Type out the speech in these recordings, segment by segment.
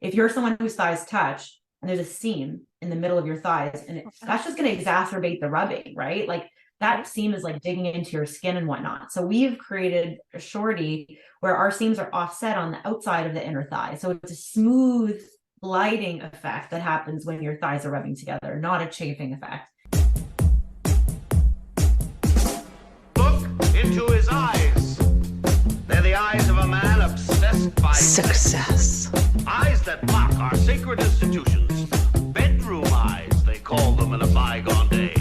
If you're someone whose thighs touch and there's a seam in the middle of your thighs, and that's just going to exacerbate the rubbing, right? Like that seam is like digging into your skin and whatnot. So we've created a shorty where our seams are offset on the outside of the inner thigh. So it's a smooth gliding effect that happens when your thighs are rubbing together, not a chafing effect. Look into his eyes. They're the eyes of a man obsessed by success. Eyes that mock our sacred institutions. Bedroom eyes, they call them in a bygone day.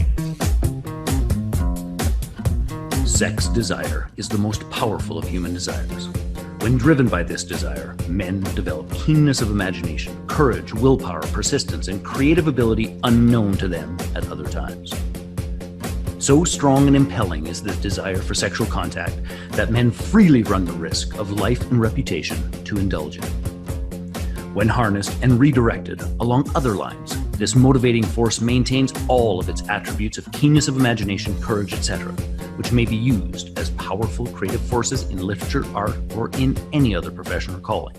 Sex desire is the most powerful of human desires. When driven by this desire, men develop keenness of imagination, courage, willpower, persistence, and creative ability unknown to them at other times. So strong and impelling is this desire for sexual contact that men freely run the risk of life and reputation to indulge in. When harnessed and redirected along other lines, this motivating force maintains all of its attributes of keenness of imagination, courage, etc., which may be used as powerful creative forces in literature, art, or in any other profession or calling,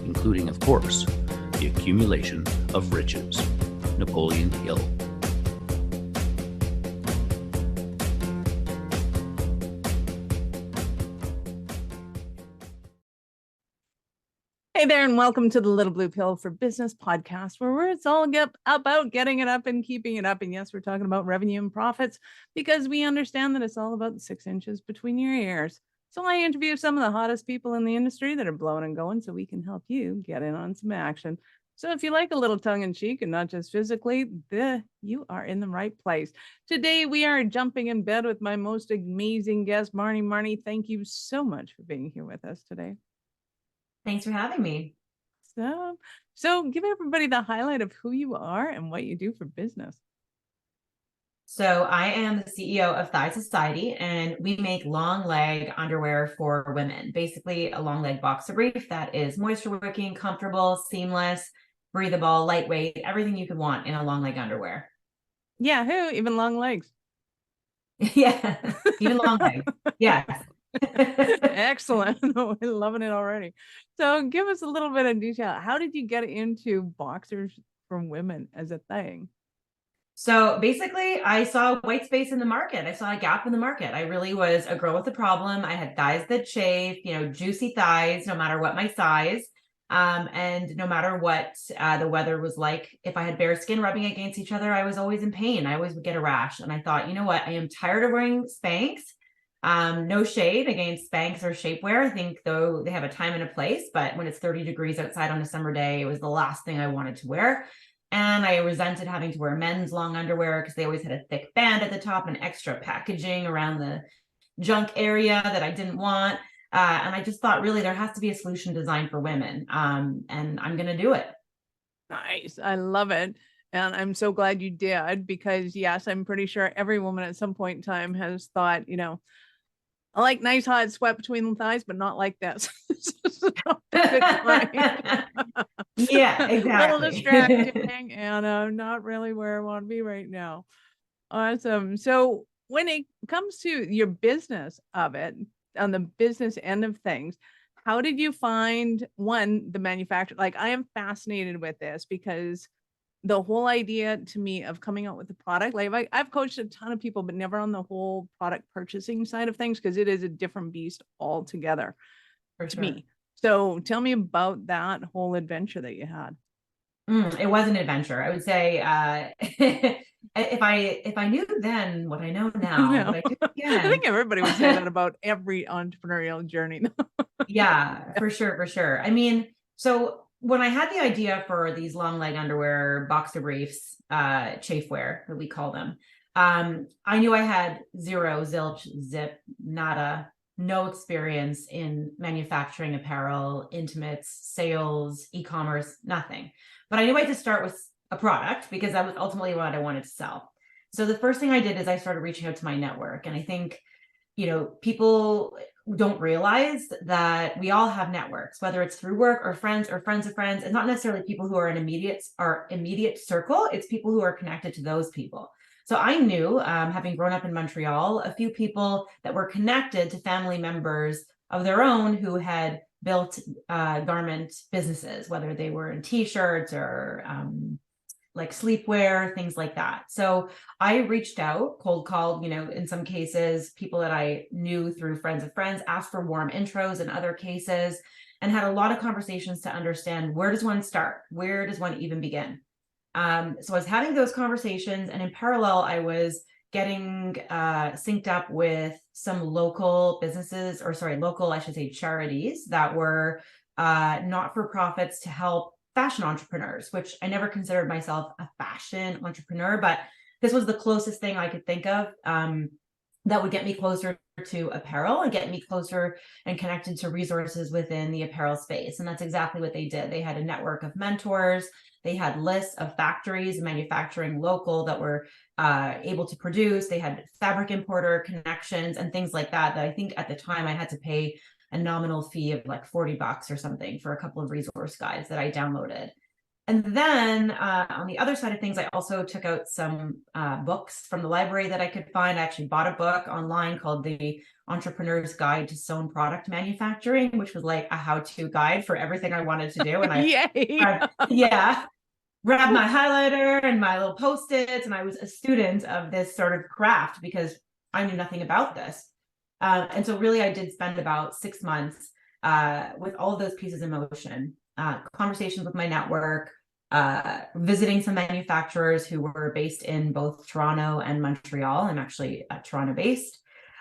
including, of course, the accumulation of riches. Napoleon Hill. Hey there, and welcome to the Little Blue Pill for Business podcast, where it's all about getting it up and keeping it up. And yes, we're talking about revenue and profits because we understand that it's all about the 6 inches between your ears. So I interview some of the hottest people in the industry that are blowing and going so we can help you get in on some action. So if you like a little tongue in cheek and not just physically, you are in the right place. Today, we are jumping in bed with my most amazing guest, Marnie. Marnie, thank you so much for being here with us today. Thanks for having me. So give everybody the highlight of who you are and what you do for business. So I am the CEO of Thigh Society, and we make long leg underwear for women. Basically, a long leg boxer brief that is moisture wicking, comfortable, seamless, breathable, lightweight, everything you could want in a long leg underwear. Yeah, who? Even long legs. Yeah, even long legs. Yes. Excellent. I'm loving it already. So give us a little bit of detail. How did you get into boxers for women as a thing? So basically, I saw white space in the market. I saw a gap in the market. I really was a girl with a problem. I had thighs that chafe, juicy thighs, no matter what my size. And no matter what the weather was like, if I had bare skin rubbing against each other, I was always in pain. I always would get a rash. And I thought, you know what? I am tired of wearing Spanx. No shade against Spanx or shapewear. I think though they have a time and a place, but when it's 30 degrees outside on a summer day, it was the last thing I wanted to wear. And I resented having to wear men's long underwear because they always had a thick band at the top and extra packaging around the junk area that I didn't want. And I just thought really there has to be a solution designed for women. And I'm going to do it. Nice. I love it. And I'm so glad you did, because yes, I'm pretty sure every woman at some point in time has thought, I like nice hot sweat between the thighs, but not like this. Yeah, exactly. A little distracting and not really where I want to be right now. Awesome. So when it comes to your business of it, on the business end of things, how did you find the manufacturer? Like, I am fascinated with this because the whole idea to me of coming out with the product, like I've coached a ton of people, but never on the whole product purchasing side of things, because it is a different beast altogether to me. So tell me about that whole adventure that you had. It was an adventure. I would say if I knew then what I know now, would I do it again? I think everybody would say that about every entrepreneurial journey. Yeah, for sure. I mean, so when I had the idea for these long leg underwear, boxer briefs, chafewear that we call them, I knew I had zero, zilch, zip, nada, no experience in manufacturing apparel, intimates, sales, e-commerce, nothing. But I knew I had to start with a product because that was ultimately what I wanted to sell. So the first thing I did is I started reaching out to my network. And I think, people don't realize that we all have networks, whether it's through work or friends of friends. It's not necessarily people who are in our immediate circle. It's people who are connected to those people. So I knew, having grown up in Montreal, a few people that were connected to family members of their own who had built garment businesses, whether they were in t-shirts or like sleepwear, things like that. So I reached out, cold called, in some cases, people that I knew through friends of friends, asked for warm intros in other cases, and had a lot of conversations to understand, where does one start? Where does one even begin? So I was having those conversations, and in parallel, I was getting synced up with some local businesses, or sorry, local, I should say, charities that were not-for-profits to help fashion entrepreneurs, which I never considered myself a fashion entrepreneur, but this was the closest thing I could think of that would get me closer to apparel and get me closer and connected to resources within the apparel space. And that's exactly what they did. They had a network of mentors. They had lists of factories manufacturing local that were able to produce. They had fabric importer connections and things like that, that I think at the time I had to pay a nominal fee of like $40 or something for a couple of resource guides that I downloaded. And then on the other side of things, I also took out some books from the library that I could find. I actually bought a book online called The Entrepreneur's Guide to Sewn Product Manufacturing, which was like a how-to guide for everything I wanted to do. And Yay! grabbed my highlighter and my little Post-its, and I was a student of this sort of craft because I knew nothing about this. And so really I did spend about 6 months with all of those pieces in motion, conversations with my network, visiting some manufacturers who were based in both Toronto and Montreal. I'm actually Toronto based,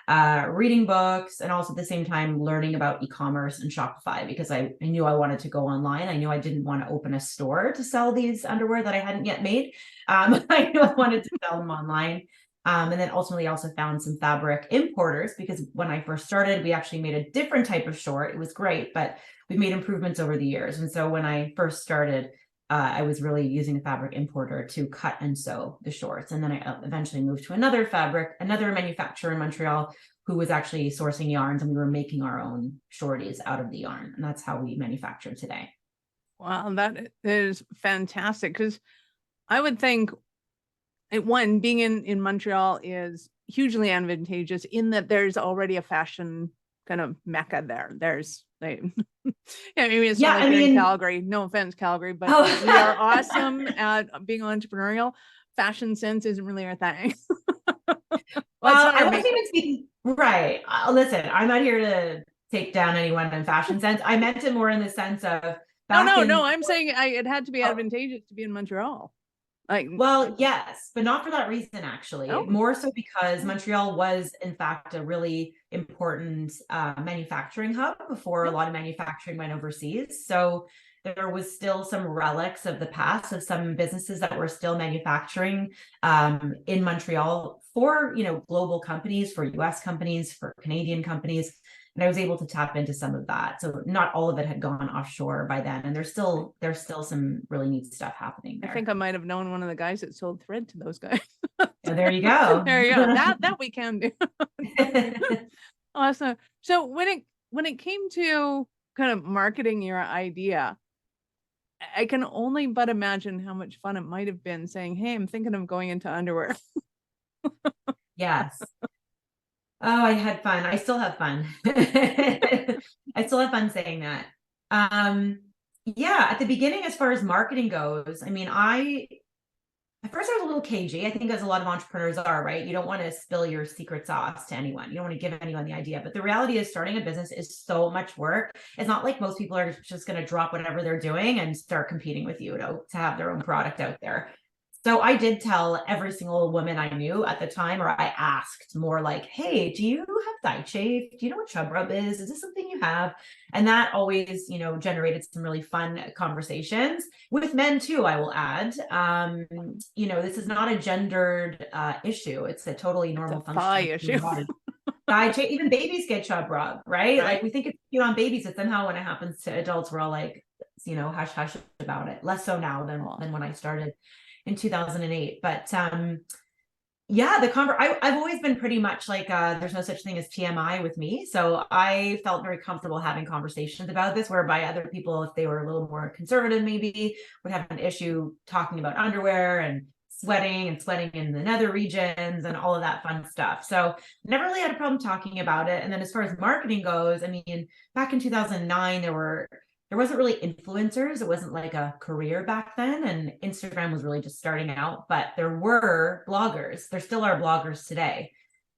reading books, and also at the same time learning about e-commerce and Shopify, because I knew I wanted to go online. I knew I didn't want to open a store to sell these underwear that I hadn't yet made. I knew I wanted to sell them online. And then ultimately also found some fabric importers, because when I first started, we actually made a different type of short. It was great, but we've made improvements over the years. And so when I first started, I was really using a fabric importer to cut and sew the shorts. And then I eventually moved to another manufacturer in Montreal who was actually sourcing yarns, and we were making our own shorties out of the yarn. And that's how we manufacture today. Wow, that is fantastic. Because I would think, one, being in Montreal is hugely advantageous in that there's already a fashion kind of mecca there. There's maybe it's not like you're in Calgary. No offense, Calgary, but we are awesome at being entrepreneurial. Fashion sense isn't really our thing. I wasn't even speaking. Right. Listen, I'm not here to take down anyone in fashion sense. I meant it more in the sense of no. I'm saying it had to be advantageous to be in Montreal. Well, yes, but not for that reason, actually. More so because Montreal was, in fact, a really important manufacturing hub before a lot of manufacturing went overseas. So there was still some relics of the past of some businesses that were still manufacturing in Montreal for, global companies, for US companies, for Canadian companies. And I was able to tap into some of that. So not all of it had gone offshore by then. And there's still some really neat stuff happening there. I think I might have known one of the guys that sold thread to those guys. So there you go. There you go. That we can do. Awesome. So when it came to kind of marketing your idea, I can only but imagine how much fun it might have been saying, "Hey, I'm thinking of going into underwear." Yes. Oh, I had fun. I still have fun. I still have fun saying that. Yeah, at the beginning, as far as marketing goes, I mean, at first I was a little cagey. I think as a lot of entrepreneurs are, right? You don't want to spill your secret sauce to anyone. You don't want to give anyone the idea. But the reality is, starting a business is so much work. It's not like most people are just going to drop whatever they're doing and start competing with you to have their own product out there. So I did tell every single woman I knew at the time, or I asked more like, "Hey, do you have thigh chafe? Do you know what chub rub is? Is this something you have?" And that always, generated some really fun conversations with men too, I will add. This is not a gendered issue. It's a totally normal function issue. Thigh chafe, even babies get chub rub, right? Like we think it's cute on babies, but somehow when it happens to adults, we're all like, hush hush about it. Less so now than when I started in 2008. But I've always been pretty much like there's no such thing as TMI with me. So I felt very comfortable having conversations about this, whereby other people, if they were a little more conservative, maybe would have an issue talking about underwear and sweating and sweating in the nether regions and all of that fun stuff. So never really had a problem talking about it. And then as far as marketing goes, I mean, back in 2009, there wasn't really influencers. It wasn't like a career back then. And Instagram was really just starting out, but there were bloggers. There still are bloggers today.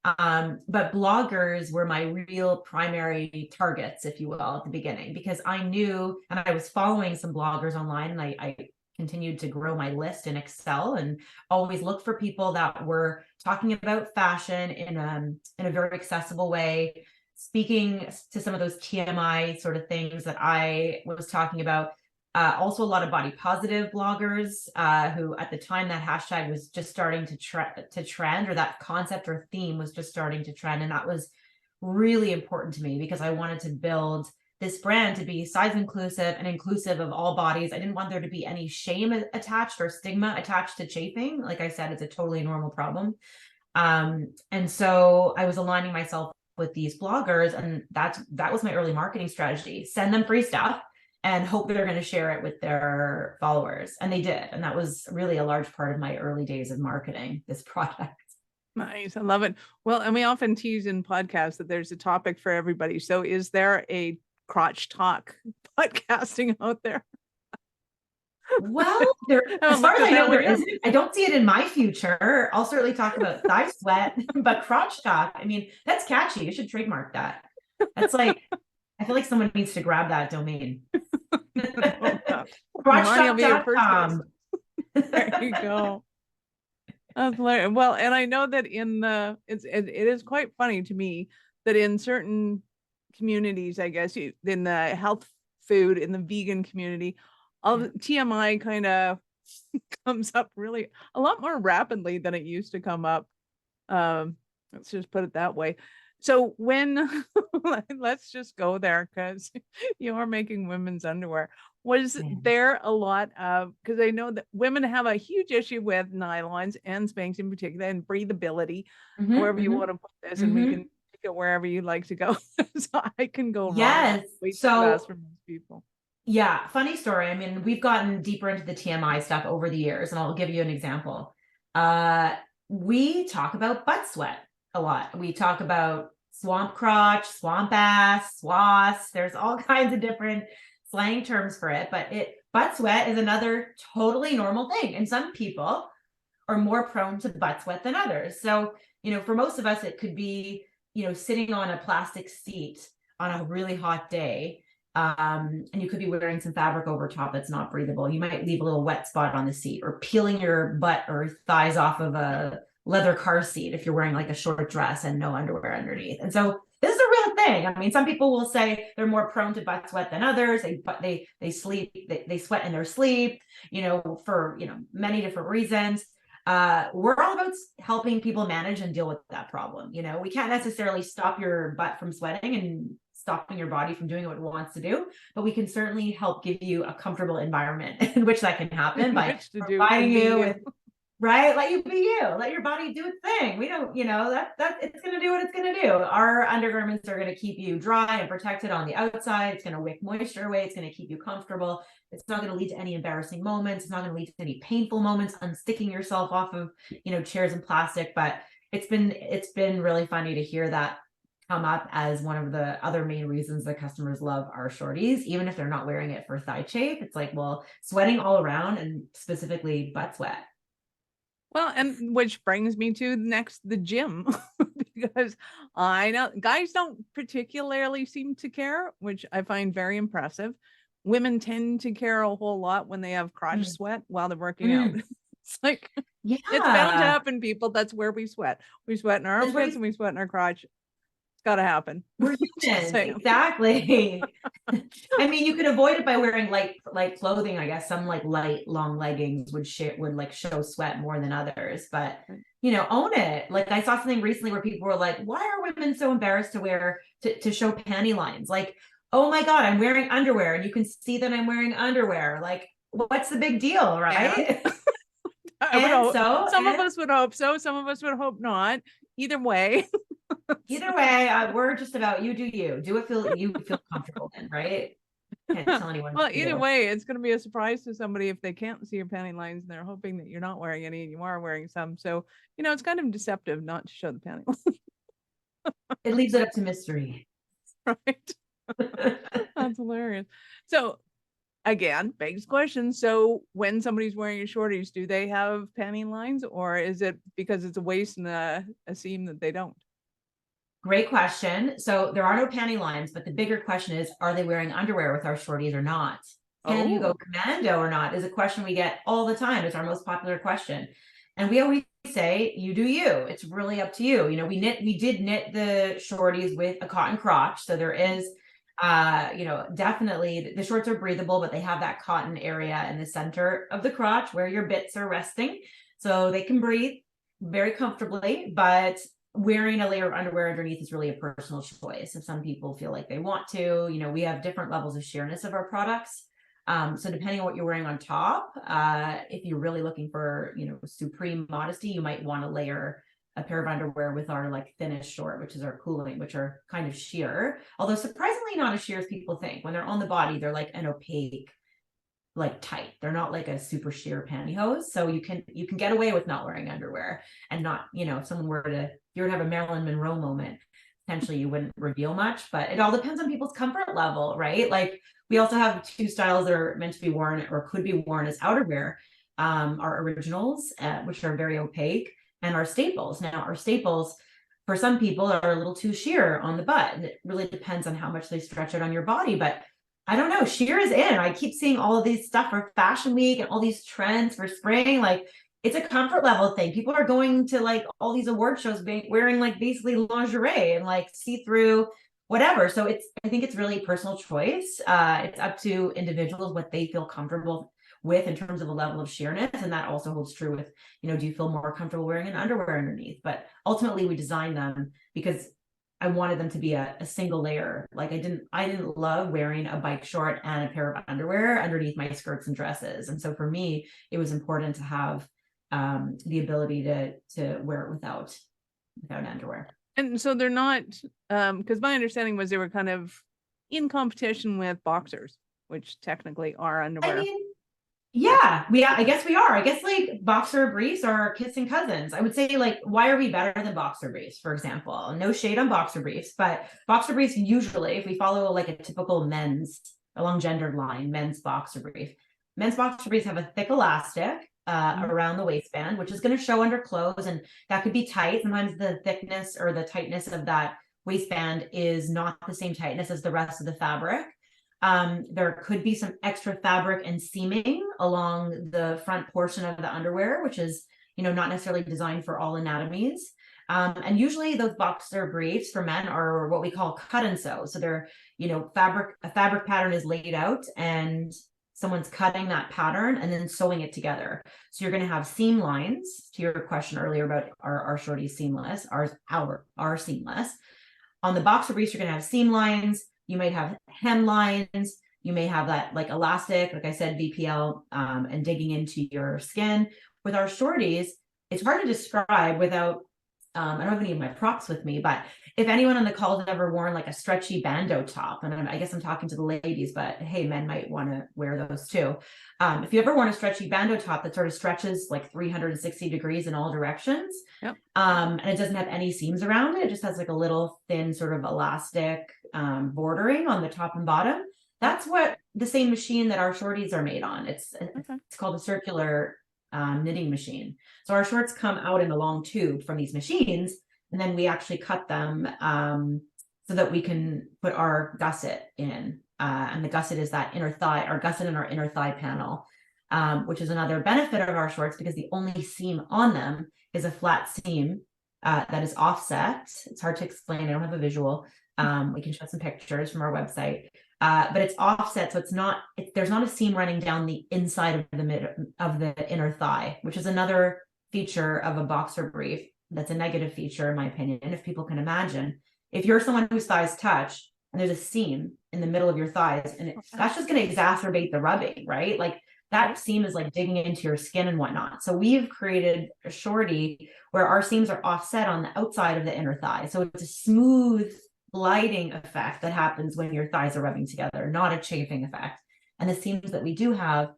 But bloggers were my real primary targets, if you will, at the beginning, because I knew, and I was following some bloggers online, and I continued to grow my list in Excel and always look for people that were talking about fashion in a very accessible way, speaking to some of those TMI sort of things that I was talking about. Also a lot of body positive bloggers who at the time that hashtag was just starting to trend, or that concept or theme was just starting to trend. And that was really important to me because I wanted to build this brand to be size inclusive and inclusive of all bodies. I didn't want there to be any shame attached or stigma attached to chafing. Like I said, it's a totally normal problem. And so I was aligning myself with these bloggers, and that was my early marketing strategy. Send them free stuff and hope they're going to share it with their followers. And they did. And that was really a large part of my early days of marketing this product. Nice. I love it. Well, and we often tease in podcasts that there's a topic for everybody. So is there a crotch talk podcasting out there? Well, as far as I know, there isn't. I don't see it in my future. I'll certainly talk about thigh sweat, but crotch talk, I mean, that's catchy. You should trademark that. That's like, I feel like someone needs to grab that domain. Crotchtalk.com. There you go. That's hilarious. Well, and I know that it is quite funny to me that in certain communities, I guess, in the health food, in the vegan community, all the TMI kind of comes up really a lot more rapidly than it used to come up. Let's just put it that way. So when let's just go there, because you are making women's underwear. Was there a lot of, because I know that women have a huge issue with nylons and Spanx in particular, and breathability, however you want to put this, and we can take it wherever you like to go. So I can go wrong. So for most people. Yeah, funny story. I mean, we've gotten deeper into the TMI stuff over the years, and I'll give you an example. We talk about butt sweat a lot. We talk about swamp crotch, swamp ass, swass. There's all kinds of different slang terms for it, but butt sweat is another totally normal thing. And some people are more prone to butt sweat than others. So, for most of us, it could be, sitting on a plastic seat on a really hot day. And you could be wearing some fabric over top that's not breathable. You might leave a little wet spot on the seat, or peeling your butt or thighs off of a leather car seat if you're wearing like a short dress and no underwear underneath. And so this is a real thing. I mean, some people will say they're more prone to butt sweat than others. They sweat in their sleep, for many different reasons. We're all about helping people manage and deal with that problem. We can't necessarily stop your butt from sweating and stopping your body from doing what it wants to do, but we can certainly help give you a comfortable environment in which that can happen by providing you with, right? Let you be you, let your body do its thing. We don't, that it's going to do what it's going to do. Our undergarments are going to keep you dry and protected on the outside. It's going to wick moisture away. It's going to keep you comfortable. It's not going to lead to any embarrassing moments. It's not going to lead to any painful moments, unsticking yourself off of, chairs and plastic. But it's been really funny to hear that come up as one of the other main reasons that customers love our shorties, even if they're not wearing it for thigh chafe. It's like, well, sweating all around, and specifically butt sweat. Well, and which brings me to the gym, because I know guys don't particularly seem to care, which I find very impressive. Women tend to care a whole lot when they have crotch sweat while they're working out. It's like, it's bound to happen, people. That's where we sweat. We sweat in our armpits and we sweat in our crotch. Got to happen. We're human. Exactly. I mean, you could avoid it by wearing light clothing. I guess some light long leggings would show sweat more than others, but own it. Like, I saw something recently where people were like, why are women so embarrassed to wear to show panty lines? Like, oh my God, I'm wearing underwear and you can see that I'm wearing underwear. Like, what's the big deal, right? Yeah. Some of us would hope so. Some of us would hope not. Either way. We're just about you do what you feel comfortable in, right? Can't tell anyone. Well, what to either do. way, it's going to be a surprise to somebody if they can't see your panty lines and they're hoping that you're not wearing any and you are wearing some. So, it's kind of deceptive not to show the panty lines, It leaves it up to mystery. right? That's hilarious. So, again, begs question. So, when somebody's wearing your shorties, do they have panty lines, or is it because it's a waist and a seam that they don't? Great question. So there are no panty lines, but the bigger question is, are they wearing underwear with our shorties or not? Can you go Oh, commando or not? Is a question we get all the time. It's our most popular question. And we always say, you do you. It's really up to you. We did knit the shorties with a cotton crotch. So there is definitely the shorts are breathable, but they have that cotton area in the center of the crotch where your bits are resting. So they can breathe very comfortably, but wearing a layer of underwear underneath is really a personal choice. If some people feel like they want to, we have different levels of sheerness of our products. So depending on what you're wearing on top, if you're really looking for, supreme modesty, you might want to layer a pair of underwear with our like thinnest short, which is our cooling, which are kind of sheer, although surprisingly not as sheer as people think. When they're on the body, they're like an opaque, like tight. They're not like a super sheer pantyhose. So you can get away with not wearing underwear and not, if someone were to, you were to have a Marilyn Monroe moment, potentially you wouldn't reveal much, but it all depends on people's comfort level, right? Like we also have two styles that are meant to be worn or could be worn as outerwear. Our originals, which are very opaque, and our staples. Now our staples for some people are a little too sheer on the butt, and it really depends on how much they stretch it on your body. But I don't know, sheer is in. I keep seeing all of these stuff for fashion week and all these trends for spring. Like it's a comfort level thing. People are going to like all these award shows wearing like basically lingerie and like see-through whatever. So I think it's really personal choice. It's up to individuals what they feel comfortable with in terms of a level of sheerness. And that also holds true with, do you feel more comfortable wearing an underwear underneath? But ultimately we designed them because I wanted them to be a single layer. Like I didn't love wearing a bike short and a pair of underwear underneath my skirts and dresses. And so for me, it was important to have the ability to wear it without underwear. and so they're not, because my understanding was they were kind of in competition with boxers, which technically are underwear. I mean, yeah, I guess we are. I guess like boxer briefs are kissing cousins. I would say like, why are we better than boxer briefs, for example? No shade on boxer briefs, but boxer briefs usually, if we follow like a typical along gendered line, men's boxer briefs have a thick elastic around the waistband, which is going to show under clothes, and that could be tight. Sometimes the thickness or the tightness of that waistband is not the same tightness as the rest of the fabric. There could be some extra fabric and seaming along the front portion of the underwear, which is, not necessarily designed for all anatomies. And usually those boxer briefs for men are what we call cut and sew. So they're, a fabric pattern is laid out and someone's cutting that pattern and then sewing it together. So you're going to have seam lines, to your question earlier about our shorties seamless, our seamless. On the boxer briefs, you're going to have seam lines. You might have hem lines. You may have that like elastic, like I said, VPL, and digging into your skin. With our shorties, it's hard to describe without, I don't have any of my props with me, but if anyone on the call has ever worn like a stretchy bandeau top, and I guess I'm talking to the ladies, but hey, men might want to wear those too. If you ever worn a stretchy bandeau top that sort of stretches like 360 degrees in all directions, Yep. And it doesn't have any seams around it, it just has like a little thin sort of elastic bordering on the top and bottom. That's what the same machine that our shorties are made on. It's called a circular knitting machine. So our shorts come out in a long tube from these machines, and then we actually cut them so that we can put our gusset in. And the gusset is that inner thigh, our gusset in our inner thigh panel, which is another benefit of our shorts because the only seam on them is a flat seam that is offset. It's hard to explain. I don't have a visual. We can show some pictures from our website. But it's offset, so there's not a seam running down the inside of the inner thigh, which is another feature of a boxer brief. That's a negative feature, in my opinion. If people can imagine, if you're someone whose thighs touch and there's a seam in the middle of your thighs, and that's just going to exacerbate the rubbing, right? Like that seam is like digging into your skin and whatnot. So we've created a shorty where our seams are offset on the outside of the inner thigh, so it's a smooth gliding effect that happens when your thighs are rubbing together, not a chafing effect. And the seams that we do have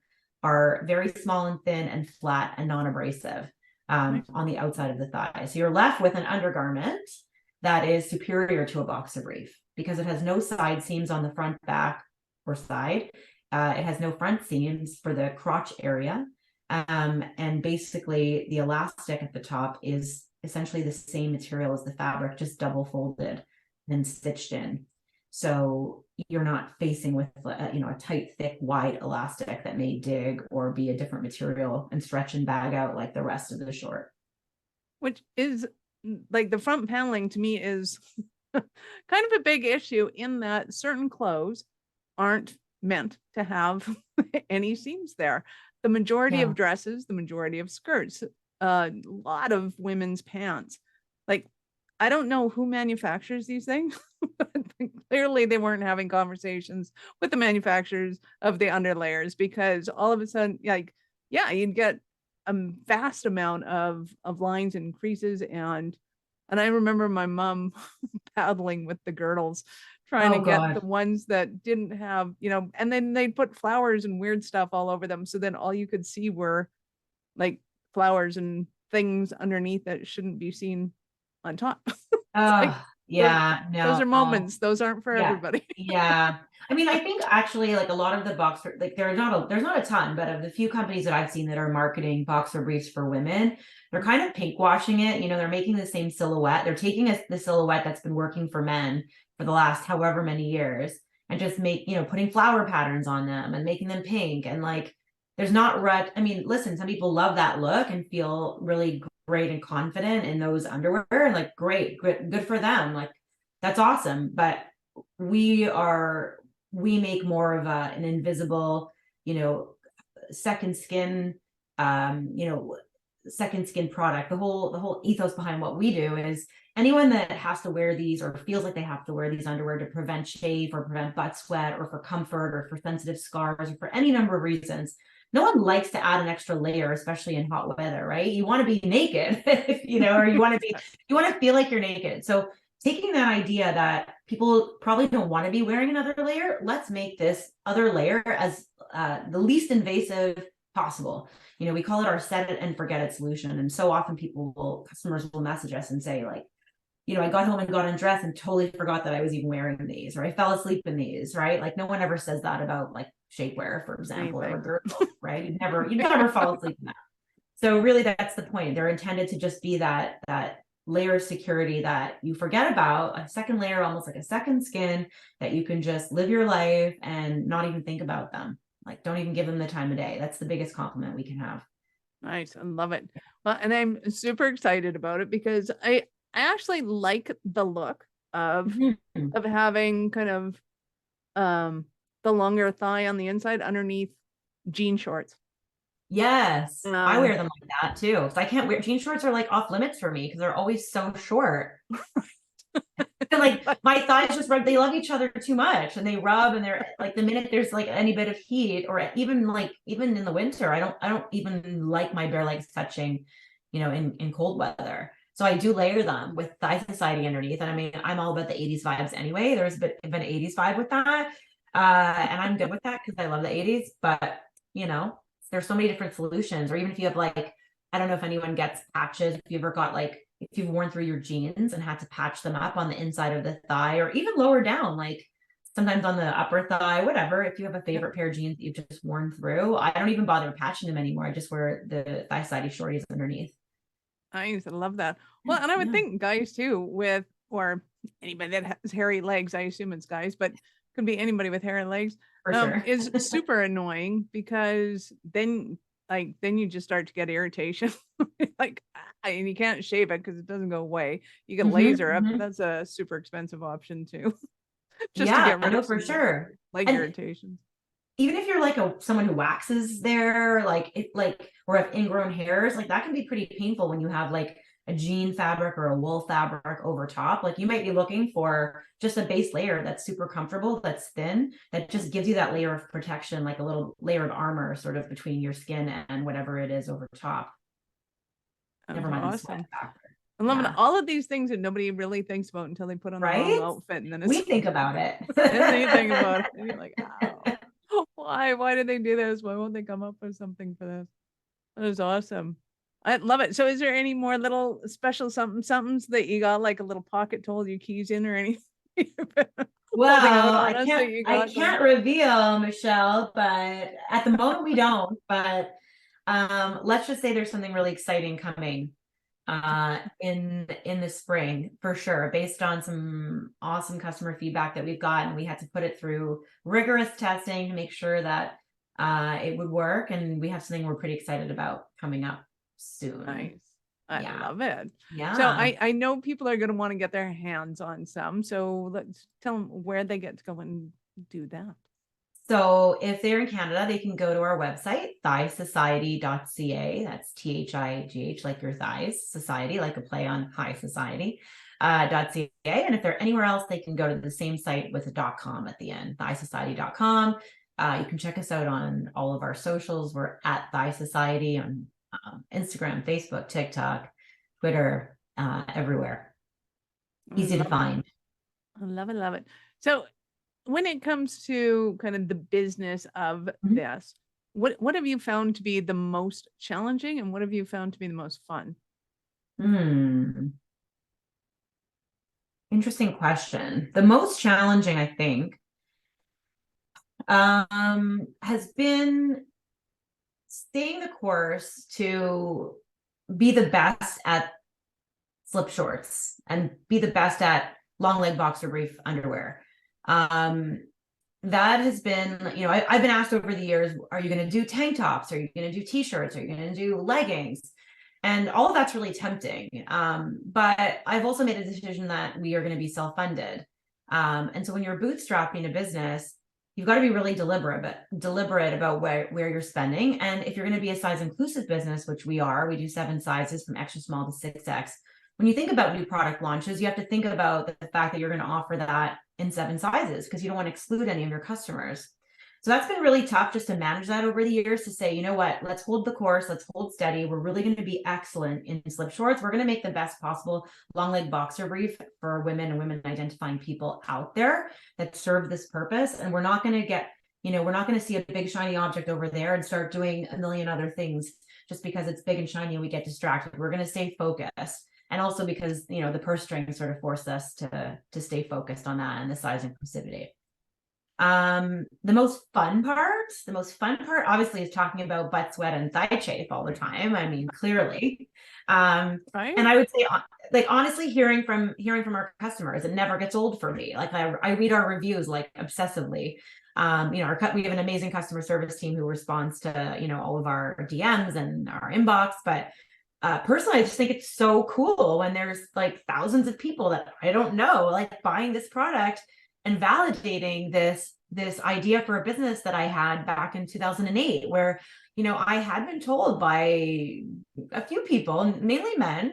are very small and thin and flat and non-abrasive on the outside of the thigh. So you're left with an undergarment that is superior to a boxer brief because it has no side seams on the front, back, or side. It has no front seams for the crotch area. And basically the elastic at the top is essentially the same material as the fabric, just double folded and stitched in. So you're not facing with a tight, thick, wide elastic that may dig or be a different material and stretch and bag out like the rest of the short. Which is like the front paneling to me is kind of a big issue in that certain clothes aren't meant to have any seams there. The majority of dresses, the majority of skirts, a lot of women's pants. Like, I don't know who manufactures these things, but clearly they weren't having conversations with the manufacturers of the underlayers, because all of a sudden, like, yeah, you'd get a vast amount of lines and creases. And I remember my mom paddling with the girdles, trying to get the ones that didn't have, and then they'd put flowers and weird stuff all over them. So then all you could see were like flowers and things underneath that shouldn't be seen on top. Like, those are moments. Those aren't for everybody. Yeah. I mean, I think actually like a lot of the boxer, like there's not a ton, but of the few companies that I've seen that are marketing boxer briefs for women, they're kind of pink washing it. They're making the same silhouette. They're taking the silhouette that's been working for men for the last however many years and just putting flower patterns on them and making them pink. And like, there's not I mean, listen, some people love that look and feel really great and confident in those underwear, and like, great, good for them. Like, that's awesome. But we make more of an invisible, second skin, second skin product. The whole ethos behind what we do is anyone that has to wear these or feels like they have to wear these underwear to prevent chafe or prevent butt sweat or for comfort or for sensitive scars or for any number of reasons, no one likes to add an extra layer, especially in hot weather, right? You want to be naked, or you want to feel like you're naked. So taking that idea that people probably don't want to be wearing another layer, let's make this other layer as the least invasive possible. We call it our set it and forget it solution. And so often customers will message us and say like, I got home and got undressed and totally forgot that I was even wearing these, or I fell asleep in these, right? Like, no one ever says that about like shapewear, for example, or a girdle, right? You'd never fall asleep in that. So really that's the point. They're intended to just be that layer of security that you forget about, a second layer, almost like a second skin, that you can just live your life and not even think about them. Like, don't even give them the time of day. That's the biggest compliment we can have. Nice. I love it. Well, and I'm super excited about it because I actually like the look of having kind of the longer thigh on the inside underneath jean shorts. Yes, I wear them like that too. Because I can't wear jean shorts, are like off limits for me because they're always so short. And like my thighs just rub, they love each other too much and they rub, and they're like, the minute there's like any bit of heat, or even in the winter, I don't even like my bare legs touching, in cold weather. So I do layer them with Thigh Society underneath. And I mean, I'm all about the 80s vibes anyway. There's a bit of an 80s vibe with that. And I'm good with that because I love the 80s, but there's so many different solutions. Or even if you have like, I don't know if anyone gets patches, if you've ever got like, if you've worn through your jeans and had to patch them up on the inside of the thigh, or even lower down, like sometimes on the upper thigh, whatever. If you have a favorite pair of jeans that you've just worn through, I don't even bother patching them anymore. I just wear the Thigh Society shorties underneath. I love that. Well, and I would think guys too, or anybody that has hairy legs, I assume it's guys, but could be anybody with hairy legs, For sure. is super annoying, because then you just start to get irritation. And you can't shave it because it doesn't go away. You can laser it, but that's a super expensive option too. Just to get rid of for sure. Leg irritations. Even if you're like someone who waxes their or have ingrown hairs, like that can be pretty painful when you have like a jean fabric or a wool fabric over top. Like, you might be looking for just a base layer that's super comfortable, that's thin, that just gives you that layer of protection, like a little layer of armor sort of between your skin and whatever it is over top. Never mind the sweat factor. I'm loving Yeah. all of these things that nobody really thinks about until they put on the wrong Right? outfit, and then We it's think about it. and then you think about it, and you're like, oh, why did they do this? Why won't they come up with something for this? That is awesome. I love it. So is there any more little special somethings that you got, like a little pocket to hold your keys in or anything? Holding out Well, on us that you I got can't reveal, Michelle, but at the moment we don't. But let's just say there's something really exciting coming in the spring for sure, based on some awesome customer feedback that we've gotten. We had to put it through rigorous testing to make sure that it would work, and we have something we're pretty excited about coming up soon. Nice. I Yeah. love it. Yeah. So I know people are going to want to get their hands on some. So let's tell them where they get to go and do that. So if they're in Canada, they can go to our website, thighsociety.ca. That's THIGH, like your thighs, society, like a play on high society, .ca. And if they're anywhere else, they can go to the same site with a .com at the end, thighsociety.com. You can check us out on all of our socials. We're at Thigh Society on Instagram, Facebook, TikTok, Twitter, everywhere. Easy to find. I love it. Love it. So when it comes to kind of the business of this, what have you found to be the most challenging, and what have you found to be the most fun? Interesting question. The most challenging, I think, has been staying the course to be the best at slip shorts and be the best at long leg boxer brief underwear. That has been, I've been asked over the years, are you going to do tank tops? Are you going to do t-shirts? Are you going to do leggings? And all of that's really tempting. But I've also made a decision that we are going to be self-funded. And so when you're bootstrapping a business, you've got to be really deliberate about where you're spending. And if you're going to be a size inclusive business, which we are, we do 7 sizes from extra small to 6X. When you think about new product launches, you have to think about the fact that you're going to offer that in 7 sizes because you don't want to exclude any of your customers. So that's been really tough just to manage that over the years, to say, you know what, let's hold the course, let's hold steady. We're really going to be excellent in slip shorts. We're going to make the best possible long leg boxer brief for women and women identifying people out there that serve this purpose. And we're not going to get, we're not going to see a big shiny object over there and start doing a million other things just because it's big and shiny and we get distracted. We're going to stay focused. And also because, the purse strings sort of forced us to stay focused on that and the size inclusivity. The most fun part obviously is talking about butt sweat and thigh chafe all the time. I mean, clearly. Right. And I would say, like, honestly, hearing from our customers, it never gets old for me. Like I read our reviews like obsessively. We have an amazing customer service team who responds to, all of our DMs and our inbox, but personally, I just think it's so cool when there's like thousands of people that I don't know, like buying this product and validating this idea for a business that I had back in 2008, where, I had been told by a few people, mainly men,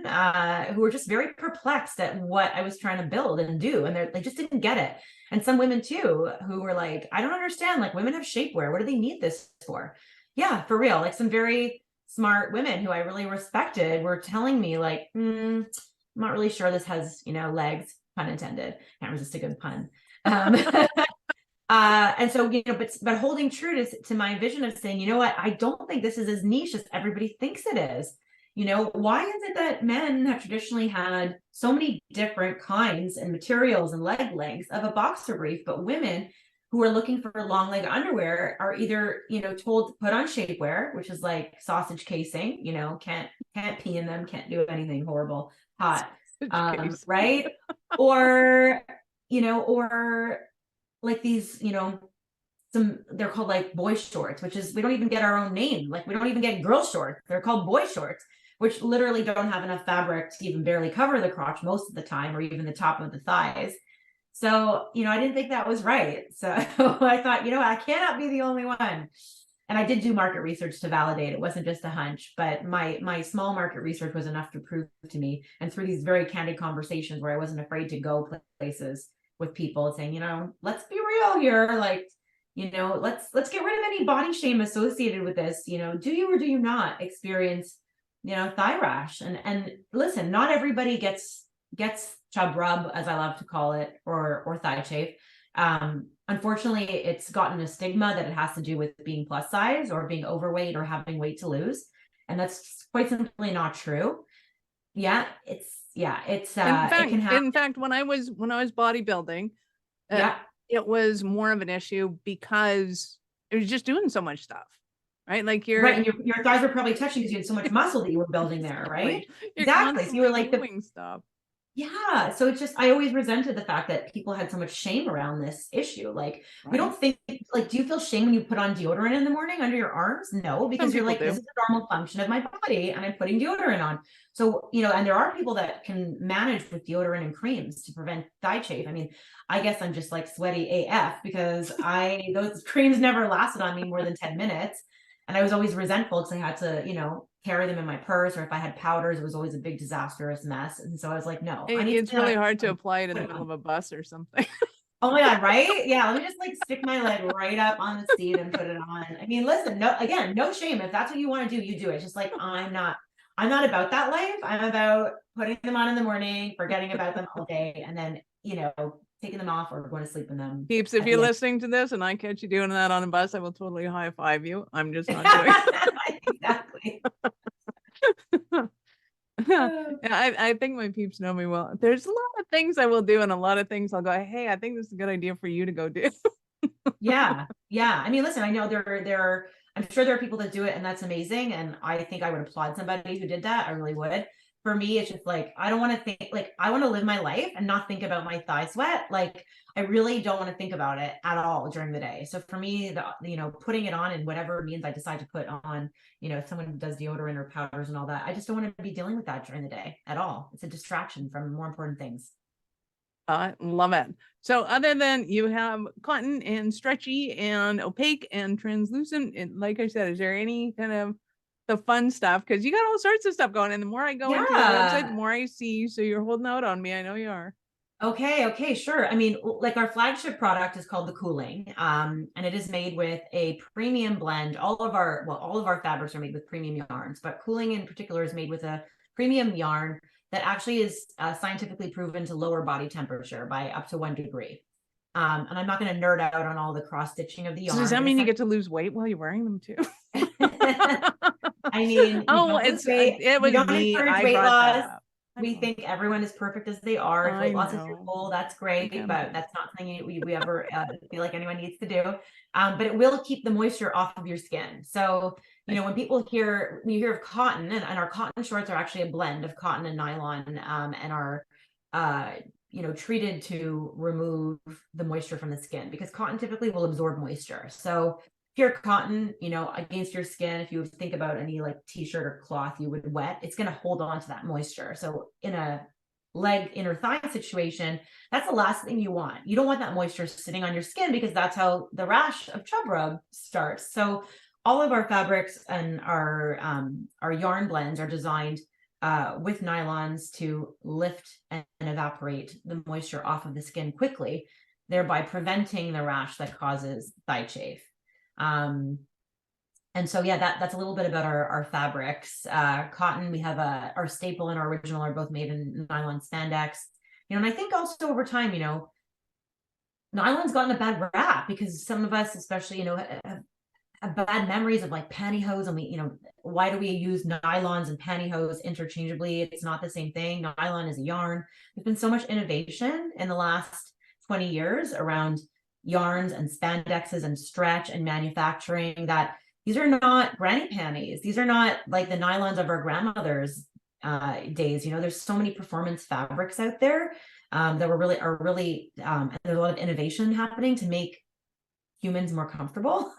who were just very perplexed at what I was trying to build and do. And they just didn't get it. And some women too, who were like, I don't understand, like women have shapewear. What do they need this for? Yeah, for real. Like some very smart women who I really respected were telling me like, I'm not really sure this has, legs, pun intended. Can't resist a good pun. And so, but holding true to my vision of saying, what, I don't think this is as niche as everybody thinks it is. Why is it that men have traditionally had so many different kinds and materials and leg lengths of a boxer brief, but women who are looking for long leg underwear are either, told to put on shapewear, which is like sausage casing, can't pee in them, can't do anything horrible, hot, right? Or like these, they're called like boy shorts, which is, we don't even get our own name. Like we don't even get girl shorts. They're called boy shorts, which literally don't have enough fabric to even barely cover the crotch most of the time, or even the top of the thighs. So, I didn't think that was right. So I thought, I cannot be the only one. And I did do market research to validate. It wasn't just a hunch, but my small market research was enough to prove to me. And through these very candid conversations where I wasn't afraid to go places with people saying, let's be real here. Like, let's get rid of any body shame associated with this. Do you or do you not experience thigh rash. And listen, not everybody gets chub rub, as I love to call it, or thigh chafe. Unfortunately, it's gotten a stigma that it has to do with being plus size or being overweight or having weight to lose. And that's quite simply not true. Yeah, it can happen. In fact, when I was bodybuilding, Yeah. it was more of an issue because it was just doing so much stuff, right? Like Right, and your thighs were probably touching because you had so much muscle that you were building there, right? Exactly. So you were like doing stuff. Yeah. So it's just, I always resented the fact that people had so much shame around this issue. Like, we don't think, like, do you feel shame when you put on deodorant in the morning under your arms? No, because you're like, this is a normal function of my body and I'm putting deodorant on. So, and there are people that can manage with deodorant and creams to prevent thigh chafe. I mean, I guess I'm just like sweaty AF because those creams never lasted on me more than 10 minutes. And I was always resentful because I had to, carry them in my purse, or if I had powders, it was always a big disastrous mess. And so I was like, no, it's really hard to apply it in the middle of a bus or something. Oh my God, right? Yeah, let me just like stick my leg right up on the seat and put it on. I mean, listen, no shame. If that's what you want to do, you do it. Just like I'm not about that life. I'm about putting them on in the morning, forgetting about them all day, and then, taking them off or going to sleep in them. Peeps, if you're listening to this and I catch you doing that on a bus, I will totally high five you. I'm just not doing it. Exactly. I think my peeps know me well. There's a lot of things I will do and a lot of things I'll go, hey, I think this is a good idea for you to go do. Yeah. I mean, listen, I know I'm sure there are people that do it and that's amazing. And I think I would applaud somebody who did that. I really would. For me, it's just like, I don't want to think, like, I want to live my life and not think about my thigh sweat. Like, I really don't want to think about it at all during the day. So for me, putting it on in whatever means I decide to put on, if someone does deodorant or powders and all that, I just don't want to be dealing with that during the day at all. It's a distraction from more important things. I love it. So other than you have cotton and stretchy and opaque and translucent, and like I said, is there any kind of the fun stuff? Because you got all sorts of stuff going, and the more I go into the website, the more I see. So you're holding out on me. I know you are. Okay, sure. I mean, like, our flagship product is called the Cooling, and it is made with a premium blend. All of our fabrics are made with premium yarns, but Cooling in particular is made with a premium yarn that actually is scientifically proven to lower body temperature by up to 1 degree. And I'm not going to nerd out on all the cross stitching of the yarn. So does that mean you get to lose weight while you're wearing them too? I mean, it was me. I weight brought loss. We think everyone is perfect as they are. If weight loss is your goal, that's great, but that's not something we ever feel like anyone needs to do. But it will keep the moisture off of your skin. So, when people hear of cotton, and our cotton shorts are actually a blend of cotton and nylon, and are, treated to remove the moisture from the skin, because cotton typically will absorb moisture. So pure cotton, against your skin, if you think about any like t-shirt or cloth you would wet, it's going to hold on to that moisture. So in a leg, inner thigh situation, that's the last thing you want. You don't want that moisture sitting on your skin, because that's how the rash of chub rub starts. So all of our fabrics and our yarn blends are designed with nylons to lift and evaporate the moisture off of the skin quickly, thereby preventing the rash that causes thigh chafe. And so, that's a little bit about our fabrics. Cotton, we have our staple and our original are both made in nylon spandex. And I think also over time, nylon's gotten a bad rap because some of us, especially, have bad memories of like pantyhose, and why do we use nylons and pantyhose interchangeably? It's not the same thing. Nylon is a yarn. There's been so much innovation in the last 20 years around yarns and spandexes and stretch and manufacturing, that these are not granny panties. These are not like the nylons of our grandmothers' days. There's so many performance fabrics out there that are really and there's a lot of innovation happening to make humans more comfortable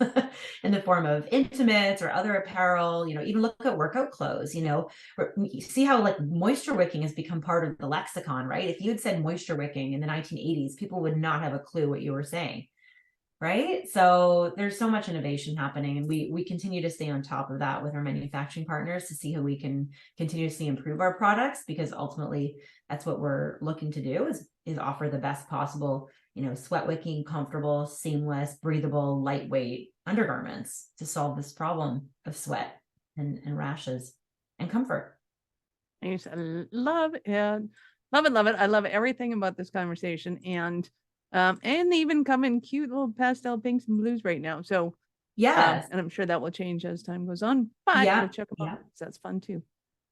in the form of intimates or other apparel. Even look at workout clothes. You see how like moisture wicking has become part of the lexicon, right? If you had said moisture wicking in the 1980s, people would not have a clue what you were saying, right? So there's so much innovation happening, and we continue to stay on top of that with our manufacturing partners to see how we can continuously improve our products, because ultimately that's what we're looking to do, is offer the best possible sweat wicking, comfortable, seamless, breathable, lightweight undergarments to solve this problem of sweat and rashes. and comfort. Nice. I love it. Love it, love it. I love everything about this conversation, and they even come in cute little pastel pinks and blues right now. So Yes. and I'm sure that will change as time goes on, but Yeah. we'll check them out. So that's fun too.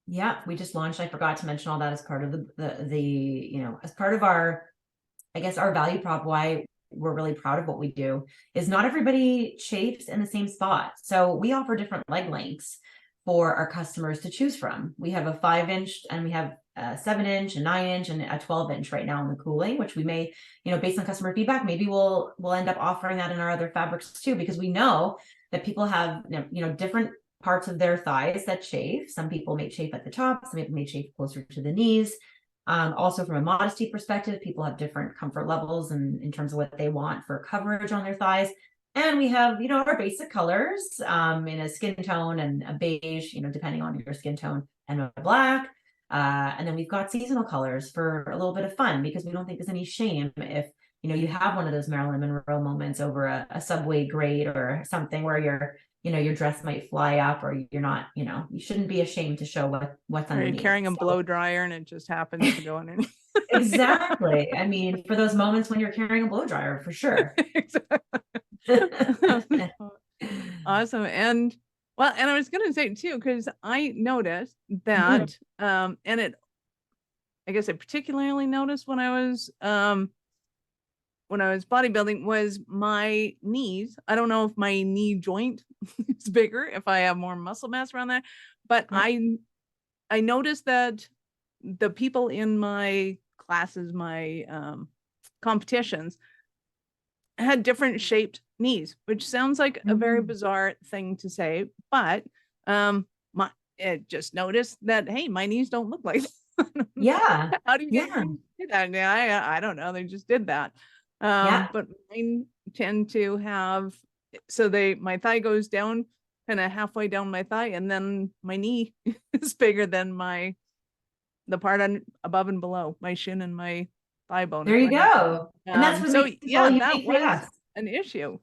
Yeah, we just launched. I forgot to mention all that as part of as part of our, I guess, our value prop, why we're really proud of what we do, is not everybody chafes in the same spot. So we offer different leg lengths for our customers to choose from. We have a 5-inch, and we have a 7-inch, a 9-inch, and a 12-inch right now in the cooling, which we may, based on customer feedback, maybe we'll end up offering that in our other fabrics too, because we know that people have, different parts of their thighs that chafe. Some people may chafe at the top, some people may chafe closer to the knees. Also, from a modesty perspective, people have different comfort levels and in terms of what they want for coverage on their thighs. And we have, our basic colors in a skin tone and a beige, depending on your skin tone, and a black. And then we've got seasonal colors for a little bit of fun, because we don't think there's any shame if, you have one of those Marilyn Monroe moments over a subway grate or something where your dress might fly up, or you're not, you shouldn't be ashamed to show what's Or underneath. you're carrying a blow dryer and it just happens to go underneath. Exactly. I mean, for those moments when you're carrying a blow dryer, for sure. Awesome. And I was going to say too, because I noticed that, and I guess I particularly noticed when I was bodybuilding, was my knees. I don't know if my knee joint is bigger, if I have more muscle mass around there, but I noticed that the people in my classes, my competitions, had different shaped knees, which sounds like a very bizarre thing to say, but it just noticed that, hey, my knees don't look like that. Yeah. How do you get do that? I don't know. They just did that. But mine tend to have, so my thigh goes down kind of halfway down my thigh, and then my knee is bigger than the part above and below my shin and my thigh bone. There you go. And that's so that was an issue.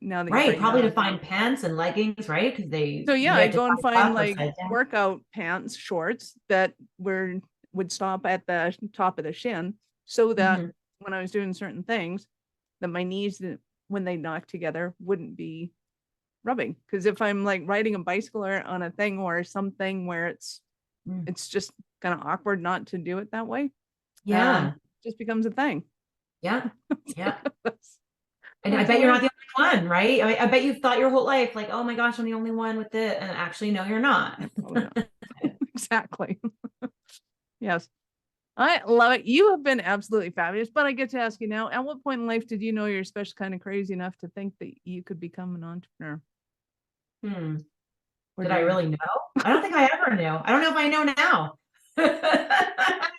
Now that right, probably to find pants and leggings, right? Because I go and find like workout pants, shorts that would stop at the top of the shin, so that when I was doing certain things, that my knees, when they knock together, wouldn't be rubbing. Because if I'm like riding a bicycle or on a thing or something where it's just kind of awkward not to do it that way, just becomes a thing. Yeah. And I bet you're not the only one, right? I bet you've thought your whole life, like, oh my gosh, I'm the only one with it. And actually, no, you're not. Oh, no. Exactly. Yes. I love it. You have been absolutely fabulous, but I get to ask you now, at what point in life did you know you're special kind of crazy enough to think that you could become an entrepreneur? Did I really know? I don't think I ever knew. I don't know if I know now.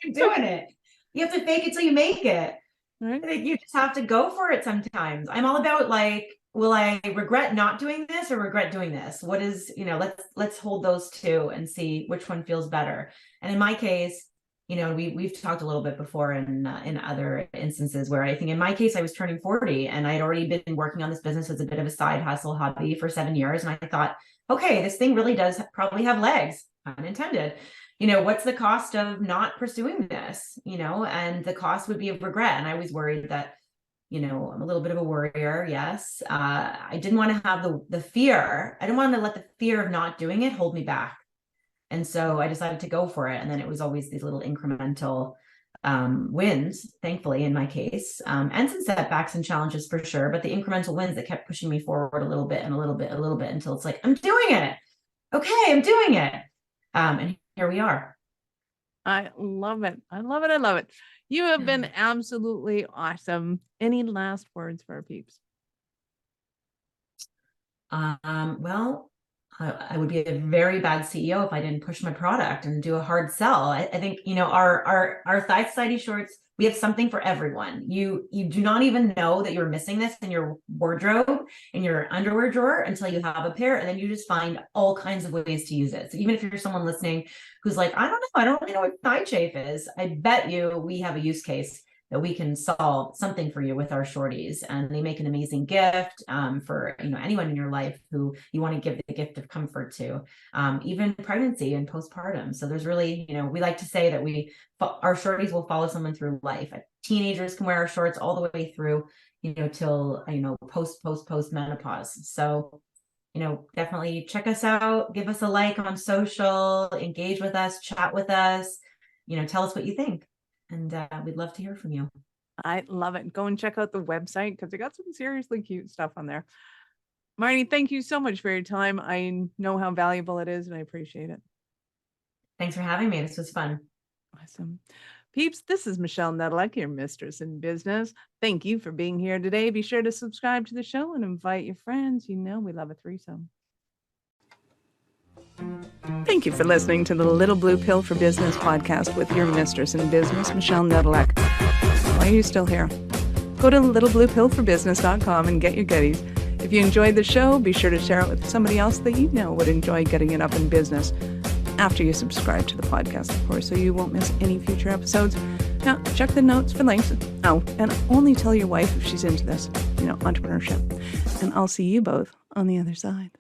I'm doing it. You have to fake it till you make it. Right. I think you just have to go for it sometimes. I'm all about like, will I regret not doing this or regret doing this? What is, let's hold those two and see which one feels better. And in my case, we've talked a little bit before in other instances where I think in my case, I was turning 40 and I had already been working on this business as a bit of a side hustle hobby for 7 years. And I thought, okay, this thing really does probably have legs, unintended. What's the cost of not pursuing this, and the cost would be of regret. And I was worried that, I'm a little bit of a worrier. Yes. I didn't want to have the fear. I didn't want to let the fear of not doing it hold me back. And so I decided to go for it. And then it was always these little incremental wins, thankfully, in my case, and some setbacks and challenges for sure, but the incremental wins that kept pushing me forward a little bit and a little bit until it's like, I'm doing it. Okay, I'm doing it. And here we are. I love it. I love it. I love it. You have been absolutely awesome. Any last words for our peeps? Well, I would be a very bad CEO if I didn't push my product and do a hard sell. I think, our Thigh Society shorts, we have something for everyone. You do not even know that you're missing this in your wardrobe, in your underwear drawer, until you have a pair, and then you just find all kinds of ways to use it. So even if you're someone listening who's like, I don't really know what thigh chafe is, I bet you we have a use case that we can solve something for you with our shorties. And they make an amazing gift for, you know, anyone in your life who you want to give the gift of comfort to, even pregnancy and postpartum. So there's really, you know, we like to say that our shorties will follow someone through life. Teenagers can wear our shorts all the way through, you know, till, you know, post menopause. So, you know, definitely check us out, give us a like on social, engage with us, chat with us, you know, tell us what you think. And we'd love to hear from you. I love it. Go and check out the website because they got some seriously cute stuff on there. Marnie, thank you so much for your time. I know how valuable it is and I appreciate it. Thanks for having me. This was fun. Awesome. Peeps, this is Michelle Nedelec, your mistress in business. Thank you for being here today. Be sure to subscribe to the show and invite your friends. You know we love a threesome. Thank you for listening to the Little Blue Pill for Business podcast with your mistress in business, Michelle Nedelec. Why are you still here? Go to littlebluepillforbusiness.com and get your goodies. If you enjoyed the show, be sure to share it with somebody else that you know would enjoy getting it up in business after you subscribe to the podcast, of course, so you won't miss any future episodes. Now, check the notes for links. Oh, and only tell your wife if she's into this, you know, entrepreneurship. And I'll see you both on the other side.